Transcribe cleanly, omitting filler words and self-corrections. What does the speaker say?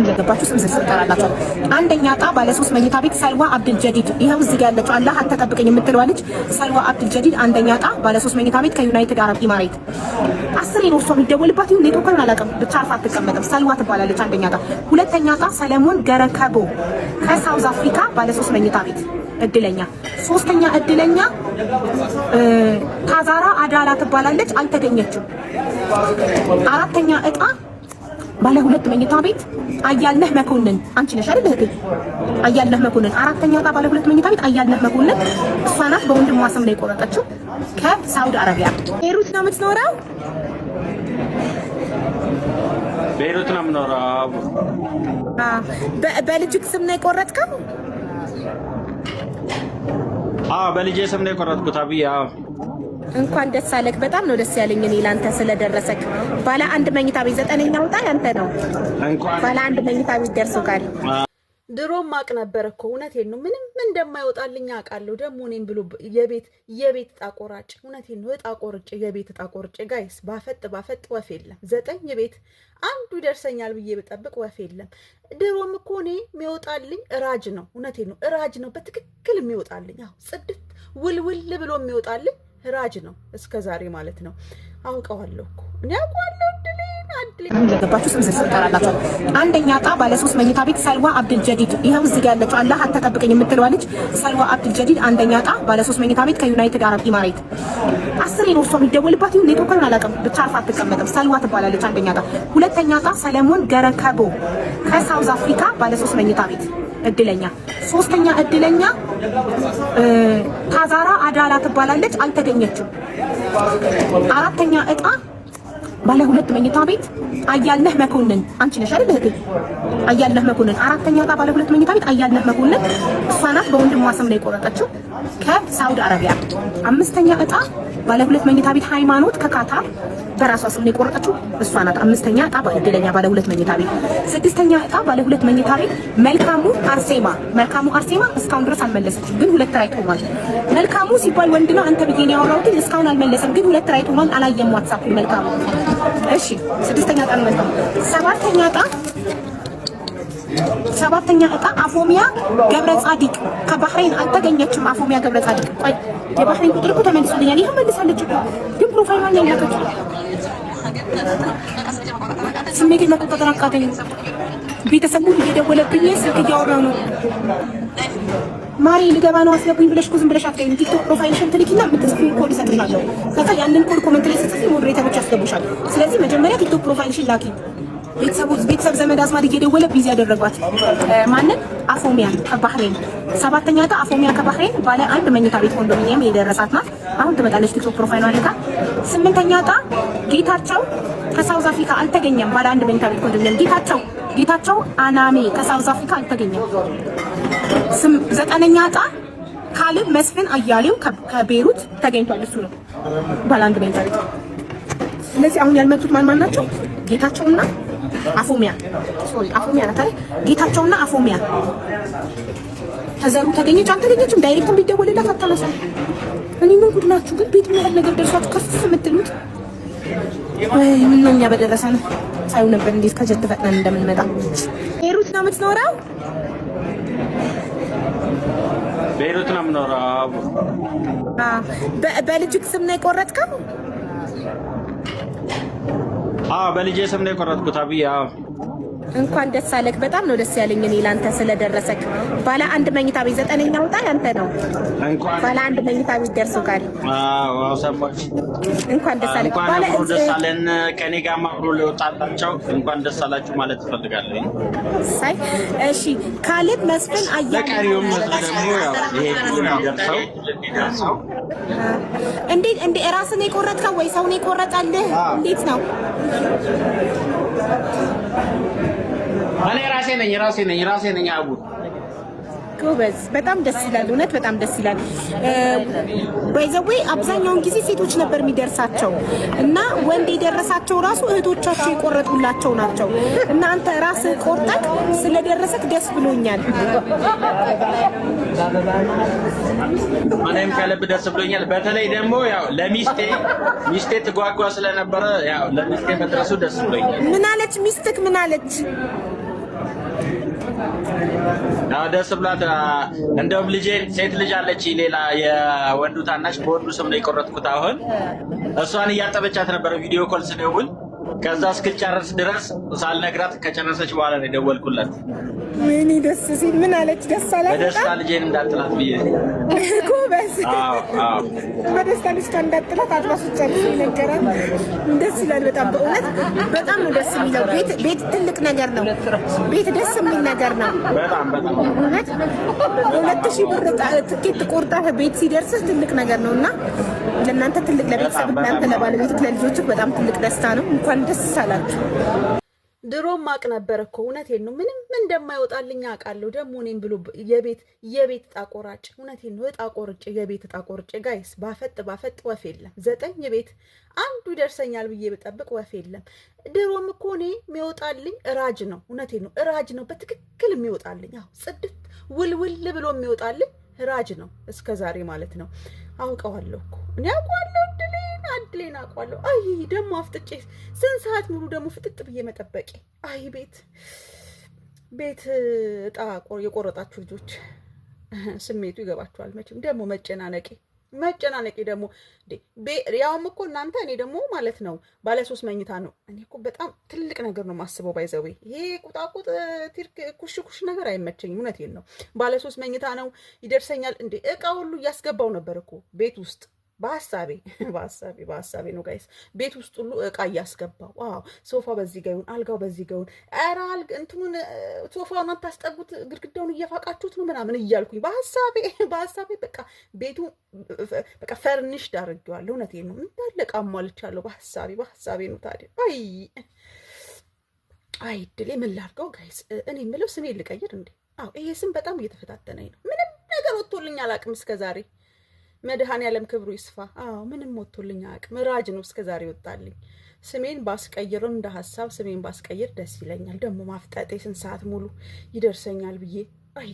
እንደገባችሁ ስም ዝርዝር ጠራላችሁ። አንደኛ ዕጣ ባለ 3 መኝታ ቤት ሰልዋ አብዱል ጀዲድ። ይሄው እዚህ ጋር ያለችው አላህ አትጠብቀኝ የምትለዋ ልጅ ሰልዋ አብዱል ጀዲድ አንደኛ ዕጣ ባለ 3 መኝታ ቤት ከዩናይትድ አረብ ኢማሬት። 10 ነው እሷ የሚደወልባት ይሁን ኔትወርኩን አላውቅም፣ ብቻ አርፋ አትቀመጥም። ሰልዋ ትባላለች አንደኛ ዕጣ። ሁለተኛ ዕጣ ሰለሞን ገረከቦ ከሳውዝ አፍሪካ ባለ 3 መኝታ ቤት እድለኛ። ሶስተኛ እድለኛ ታዛራ አዳላ ትባላለች፣ አልተገኘችም። አራተኛ ዕጣ ባለ 2 መኝታ ቤት አያልነህ መኮንን አንቺ ነሽ አይደል እህቴ? አያልነህ መኮንን አራተኛ ዕጣ ባለ 2 መኝታ ቤት አያልነህ መኮንን እሷ ናት። በወንድሟ ስም ነው የቆረጠችው ከሳውዲ አረቢያ። ቤይሩት ነው የምትኖረው። ቤይሩት ነው የምኖረው። በልጅክ ስም ነው የቆረጥከው? በልጄ ስም ነው የቆረጥኩት። አብይ እንኳን ደስ አለክ። በጣም ነው ደስ ያለኝ እኔ ላንተ ስለደረሰክ። ባለ 1 መኝታ ቤት 9ኛው ዕጣ ያንተ ነው። ባለ 1 መኝታ ቤት ደርሶካል። ድሮም ማቅ ነበር እኮ እውነቴን ነው። ምንም እንደማይወጣልኝ አውቃለሁ። ደግሞ እኔም ብሎ የቤት ዕጣ ቆራጭ እውነቴን ነው። ዕጣ ቆርጬ የቤት ዕጣ ቆርጬ ጋይስ ባፈጥ ወፍ የለም። 9 ቤት አንዱ ደርሰኛል ብዬ ብጠብቅ ወፍ የለም። ድሮም እኮ እኔ የሚወጣልኝ እራጅ ነው። እውነቴን ነው። እራጅ ነው በትክክል የሚወጣልኝ። አዎ ጽድት ውልውል ብሎ የሚወጣልኝ ራጅ ነው እስከ ዛሬ ማለት ነው። አውቀዋለሁ እኮ እኔ አውቀዋለሁ። እንደገባችሁ ስም ዝርዝር ጠራላችሁ። አንደኛ ዕጣ ባለ 3 መኝታ ቤት ሰልዋ አብዱል ጀዲድ። ይሄው እዚህ ጋር ያለችው አላህ አትጠብቀኝ የምትለዋ ልጅ ሰልዋ አብዱል ጀዲድ አንደኛ ዕጣ ባለ 3 መኝታ ቤት ከዩናይትድ አረብ ኢማሬት። 10 ነው እሷ የሚደወልባት ይሁን ኔትወርኩን አላውቅም፣ ብቻ አርፋ አትቀመጥም። ሰልዋ ትባላለች አንደኛ ዕጣ። ሁለተኛ ዕጣ ሰለሞን ገረከቦ ከሳውዝ አፍሪካ ባለ 3 መኝታ ቤት እድለኛ። ሶስተኛ እድለኛ ታዛራ አዳላ ትባላለች፣ አልተገኘችም። አራተኛ ዕጣ ባለ 2 መኝታ ቤት አያልነህ መኮንን አንቺ ነሽ አይደል እህቴ? አያልነህ መኮንን አራተኛ ዕጣ ባለ 2 መኝታ ቤት አያልነህ መኮንን እሷ ናት። በወንድሟ ስም ነው የቆረጠችው ከሳውዲ አረቢያ። አምስተኛ ዕጣ ባለ 2 መኝታ ቤት ሃይማኖት ከካታር በራሷ ስም ነው የቆረጠችው እሷ ናት። አምስተኛ ዕጣ እድለኛ ባለ 2 መኝታ ቤት። ስድስተኛ ዕጣ ባለ 2 መኝታ ቤት መልካሙ አርሴማ። መልካሙ አርሴማ እስካሁን ድረስ አልመለሰችም፣ ግን 2 ራይት ሆኗል። መልካሙ ሲባል ወንድ ነው፣ አንተ ብዬ ነው ያወራሁት። እስካሁን አልመለሰም፣ ግን 2 ራይት ሆኗል። አላየም ዋትስአፕ መልካሙ። እሺ 6ኛ ዕጣ ነው መልካሙ። 7ኛ ዕጣ አፎሚያ ገብረ ጻዲቅ ከባህሬን አልተገኘችም። አፎሚያ ገብረ ጻዲቅ ቆይ የባህሬን ቁጥር እኮ ተመልሶልኛል። ይሄ መልሳለች እኮ ግን ፕሮፋይሏን ነው ያላከችው። ስሜቴን መቆጣጠር አቃተኝ። ቤተሰቡ እየደወለብኝ ስልክ እያወራሁ ነው። ማሪ ልገባ ነው አስገቡኝ ብለሽ እኮ ዝም ብለሽ አትገኝም። ቲክቶክ ፕሮፋይልሽን ትልኪና የምትጽፊው ኮድ እሰጥሻለሁ። ከዛ ያንን ኮድ ኮሜንት ላይ ስትጽፊ ሞዴሬተሮች ያስገቡሻል። ስለዚህ መጀመሪያ ቲክቶክ ፕሮፋይልሽን ላኪ። ቤተሰብ ዘመድ አዝማድ እየደወለ ቢዚ ያደረጓት ማንን? አፎሚያ ከባህሬን። 7ኛ ዕጣ አፎሚያ ከባህሬን ባለ 1 መኝታ ቤት ኮንዶሚኒየም የደረሳት ናት። አሁን ትመጣለች ቲክቶክ ፕሮፋይሏን ልካ። 8ኛ ዕጣ ጌታቸው ከሳውዝ አፍሪካ አልተገኘም። ባለ 1 መኝታ ቤት ኮንዶሚኒየም ጌታቸው አናሜ ከሳውዝ አፍሪካ አልተገኘም። 9ኛ ዕጣ ካልብ መስፍን አያሌው ከቤይሩት ተገኝቷል። እሱ ነው ባለ 1 መኝታ ቤት። ስለዚህ አሁን ያልመጡት ማን ናቸው? ጌታቸውና አፎሚያ አፎሚያ ናት አይደል? ጌታቸውና አፎሚያ። ተዘሩ ተገኘች አልተገኘችም? ዳይሬክት ቢደወልላት አታነሳም። እኔ ምን ጉድ ናችሁ ግን? ቤት ምን ያህል ነገር ደርሷችሁ ከፍ የምትሉት? ወይ ምን ነው እኛ በደረሰን ሳይው ነበር እንዴት ከጀት ፈጥነን እንደምንመጣ። ቤይሩት ነው የምትኖረው? ቤይሩት ነው የምኖረው። በልጅክ ስም ነው የቆረጥከው? በልጄ ስም ነው የቆረጥኩት። አብይ እንኳን ደስ አለክ። በጣም ነው ደስ ያለኝ እኔ ላንተ ስለደረሰክ። ባለ 1 መኝታ ቤት 9ኛው ዕጣ ያንተ ነው። ባለ 1 መኝታ ቤት ደርሶካል። ሰማች። እንኳን ደስ አለክ። ባለ ደስ አለን። ከኔ ጋር ማብሮ ሊወጣላቸው እንኳን ደስ አላችሁ ማለት እፈልጋለሁ። ሳይ እሺ ካልብ መስፍን ለቀሪውም ደግሞ ያው ይሄ ይደርሰው እንዴ ራስን የቆረጥከው ወይ ሰው ነው የቆረጠልህ? እንዴት ነው? እኔ ራሴ ነኝ አቡ ጎበዝ። በጣም ደስ ይላል። እውነት በጣም ደስ ይላል። ባይዘዌ አብዛኛውን ጊዜ ሴቶች ነበር የሚደርሳቸው እና ወንድ የደረሳቸው ራሱ እህቶቻቸው የቆረጡላቸው ናቸው። እና አንተ ራስህ ቆርጠክ ስለደረሰክ ደስ ብሎኛል። እኔም ከልብ ደስ ብሎኛል። በተለይ ደግሞ ያው ለሚስቴ ትጓጓ ስለነበረ ያው ለሚስቴ መድረሱ ደስ ብሎኛል። ምን አለች ሚስትክ? ምን አለች? ደስ ብሏት እንደውም ልጄ ሴት ልጅ አለች ሌላ የወንዱ ታናሽ በወንዱ ስም ነው የቆረጥኩት አሁን እሷን እያጠበቻት ነበር ቪዲዮ ኮል ስደውል ከዛ እስክጨርስ ድረስ ሳልነግራት ከጨረሰች በኋላ ነው የደወልኩላት ምን ደስ ሲል ምን አለች ደስ አላት በደስታ ልጄን እንዳጥላት ብዬ ጎበዝ በደስታ ልጅ እንዳጥላት አጥራሱ ጨርሶ ይነገራል ደስ ይላል በጣም በእውነት በጣም ነው ደስ የሚለው ቤት ትልቅ ነገር ነው ቤት ደስ የሚል ነገር ነው በጣም እውነት 2000 ብር ትኬት ቆርጠህ ቤት ሲደርስህ ትልቅ ነገር ነውና ለእናንተ ትልቅ ለቤተሰብ እናንተ ለባለቤትህ ለልጆችህ በጣም ትልቅ ደስታ ነው እንኳን ደስ አላችሁ ድሮም ማቅ ነበር እኮ እውነቴን ነው ምንም እንደማይወጣልኝ አውቃለሁ ደግሞ እኔን ብሎ የቤት ጣቆራጭ እውነቴን ነው ጣቆርጭ የቤት ጣቆርጭ ጋይስ ባፈጥ ወፍ የለም 9 ቤት አንዱ ይደርሰኛል ብዬ በጠብቅ ወፍ የለም ድሮም እኮ እኔ የሚወጣልኝ ራጅ ነው እውነቴን ነው ራጅ ነው በትክክል የሚወጣልኝ አዎ ጽድት ውልውል ብሎ የሚወጣልኝ ራጅ ነው እስከዛሬ ማለት ነው አውቀዋለሁ እኮ እኔ አውቀዋለሁ አድሌን አውቀዋለሁ አይ ደግሞ አፍጥጬ ስንት ሰዓት ሙሉ ደግሞ ፍጥጥ ብዬ መጠበቄ አይ ቤት እጣ የቆረጣችሁ ልጆች ስሜቱ ይገባችኋል መቼም ደግሞ መጨናነቂ ደግሞ ያውም እኮ እናንተ እኔ ደግሞ ማለት ነው ባለ 3 መኝታ ነው እኔ እኮ በጣም ትልቅ ነገር ነው ማስበው ባይዘው ይሄ ቁጣቁጥ ቲርክ ኩሽ ነገር አይመቸኝም እውነቴን ነው ባለ 3 መኝታ ነው ይደርሰኛል እንዴ እቃ ሁሉ እያስገባው ነበር እኮ ቤት ውስጥ በሐሳቤ ነው ጋይስ ቤት ውስጥ ሁሉ እቃ እያስገባው ዋው ሶፋ በዚህ ጋር ይሁን አልጋው በዚህ ጋር ይሁን አራል እንትኑን ሶፋውን አታስጠጉት ግድግዳውን እየፋቃችሁት ነው ምናምን እያልኩኝ በሐሳቤ በቃ ቤቱ በቃ ፈርኒሽ ዳርጌዋለሁ እውነቴን ነው እንዳለ እቃ ሟልቻለሁ በሐሳቤ ነው ታዲያ አይ ድሌ ምን ላድርገው ጋይስ እኔ የምለው ስሜ ልቀይር እንዴ አዎ ይሄ ስም በጣም እየተፈታተነኝ ነው ምንም ነገር ወጥቶልኝ አላውቅም እስከዛሬ መድኃኔዓለም ክብሩ ይስፋ አዎ ምንም ወጥቶልኝ አያውቅም ራጅ ነው እስከዛሬ ወጣልኝ ስሜን ባስቀይርም እንደ ሐሳብ ስሜን ባስቀይር ደስ ይለኛል ደግሞ ማፍጠጤ ስንት ሰዓት ሙሉ ይደርሰኛል ብዬ አይ